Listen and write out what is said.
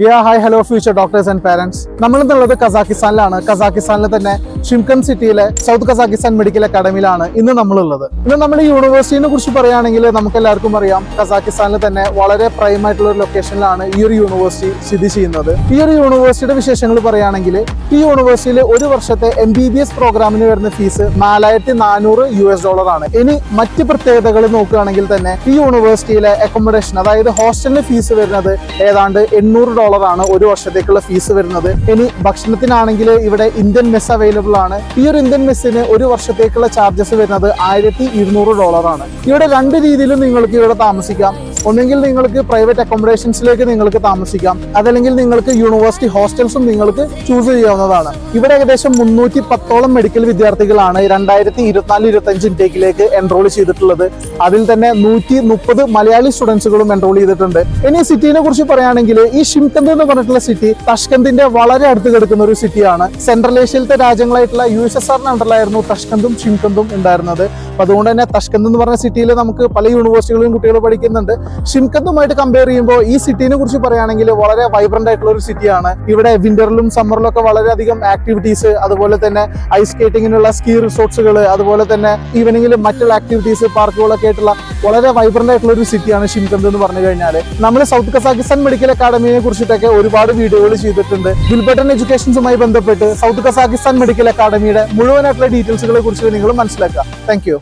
Hi hello future doctors and parents. നമ്മളിന്നുള്ളത് കസാഖിസ്ഥാനിലാണ്. കസാഖിസ്ഥാനിലെ തന്നെ ഷിംഖൻ സിറ്റിയിലെ സൗത്ത് കസാഖിസ്ഥാൻ മെഡിക്കൽ അക്കാഡമിയിലാണ് ഇന്ന് നമ്മളുള്ളത്. ഇന്ന് നമ്മൾ ഈ യൂണിവേഴ്സിറ്റിനെ കുറിച്ച് പറയുകയാണെങ്കിൽ നമുക്ക് എല്ലാവർക്കും അറിയാം, കസാഖിസ്ഥാനിൽ തന്നെ വളരെ പ്രൈം ആയിട്ടുള്ള ഒരു ലൊക്കേഷനിലാണ് ഈ ഒരു യൂണിവേഴ്സിറ്റി സ്ഥിതി ചെയ്യുന്നത്. ഈ ഒരു യൂണിവേഴ്സിറ്റിയുടെ വിശേഷങ്ങൾ പറയുകയാണെങ്കിൽ ഈ യൂണിവേഴ്സിറ്റിയിൽ ഒരു വർഷത്തെ MBBS പ്രോഗ്രാമിന് വരുന്ന ഫീസ് $4400 ആണ്. ഇനി മറ്റ് പ്രത്യേകതകൾ നോക്കുകയാണെങ്കിൽ തന്നെ ഈ യൂണിവേഴ്സിറ്റിയിലെ അക്കോമഡേഷൻ, അതായത് ഹോസ്റ്റലിന് ഫീസ് വരുന്നത് ഏതാണ്ട് $800 ആണ് ഒരു വർഷത്തേക്കുള്ള ഫീസ് വരുന്നത്. ഇനി ഭക്ഷണത്തിനാണെങ്കിൽ ഇവിടെ ഇന്ത്യൻ മെസ് അവൈലബിൾ ആണ്. ഈ ഒരു ഇന്ത്യൻ മെസ്സിന് ഒരു വർഷത്തേക്കുള്ള ചാർജസ് വരുന്നത് $1200 ആണ്. ഇവിടെ രണ്ട് രീതിയിലും നിങ്ങൾക്ക് ഇവിടെ താമസിക്കാം. ഒന്നെങ്കിൽ നിങ്ങൾക്ക് പ്രൈവറ്റ് അക്കോമഡേഷൻസിലേക്ക് നിങ്ങൾക്ക് താമസിക്കാം, അതല്ലെങ്കിൽ നിങ്ങൾക്ക് യൂണിവേഴ്സിറ്റി ഹോസ്റ്റൽസും നിങ്ങൾക്ക് ചൂസ് ചെയ്യാവുന്നതാണ്. ഇവിടെ ഏകദേശം 310ഓളം മെഡിക്കൽ വിദ്യാർത്ഥികളാണ് 2024-25 ഇൻടേക്കിലേക്ക് എൻറോൾ ചെയ്തിട്ടുള്ളത്. അതിൽ തന്നെ 130 മലയാളി സ്റ്റുഡൻസുകളും എൻറോൾ ചെയ്തിട്ടുണ്ട്. ഇനി സിറ്റിനെ കുറിച്ച് പറയുകയാണെങ്കിൽ ഈ ഷിംഖന്ദ് എന്ന് പറഞ്ഞിട്ടുള്ള സിറ്റി തഷ്കന്തിന്റെ വളരെ അടുത്ത് കിടക്കുന്ന ഒരു സിറ്റിയാണ്. സെൻട്രൽ ഏഷ്യയിലത്തെ രാജ്യങ്ങളായിട്ടുള്ള USSRന്റെ അണ്ടറിലായിരുന്നു തഷ്കന്തും ഷിംഖന്തും ഉണ്ടായിരുന്നത്. അപ്പൊ അതുകൊണ്ട് തന്നെ തഷ്കന്ത് എന്ന് പറഞ്ഞ സിറ്റിയിൽ നമുക്ക് പല യൂണിവേഴ്സിറ്റികളും കുട്ടികൾ പഠിക്കുന്നുണ്ട്. ഷിംഖന്തുമായിട്ട് കമ്പയർ ചെയ്യുമ്പോൾ ഈ സിറ്റിനെ കുറിച്ച് പറയുകയാണെങ്കിൽ വളരെ വൈബ്രന്റ് ആയിട്ടുള്ള ഒരു സിറ്റിയാണ്. ഇവിടെ വിന്ററിലും സമ്മറിലും ഒക്കെ വളരെയധികം ആക്ടിവിറ്റീസ്, അതുപോലെ തന്നെ ഐസ് സ്കേറ്റിങ്ങിനുള്ള സ്കീ റിസോർട്സുകൾ, അതുപോലെ തന്നെ ഈവനിങ്ങിലും മറ്റുള്ള ആക്ടിവിറ്റീസ്, പാർക്കുകളൊക്കെ ആയിട്ടുള്ള വളരെ വൈബ്രന്റ് ആയിട്ടുള്ള ഒരു സിറ്റിയാണ് ഷിംഖന്ദ് എന്ന് പറഞ്ഞു കഴിഞ്ഞാൽ. നമ്മൾ സൗത്ത് കസാഖിസ്ഥാൻ മെഡിക്കൽ അക്കാഡമിയെ കുറിച്ചിട്ടൊക്കെ ഒരുപാട് വീഡിയോകൾ ചെയ്തിട്ടുണ്ട്. ഗിൽബർട്ടൻ എഡ്യൂക്കേഷൻസുമായി ബന്ധപ്പെട്ട് സൗത്ത് കസാഖിസ്ഥാൻ മെഡിക്കൽ അക്കാഡമിയുടെ മുഴുവനായിട്ടുള്ള ഡീറ്റെയിൽസുകളെ കുറിച്ച് നിങ്ങൾ മനസ്സിലാക്കുക. Thank you.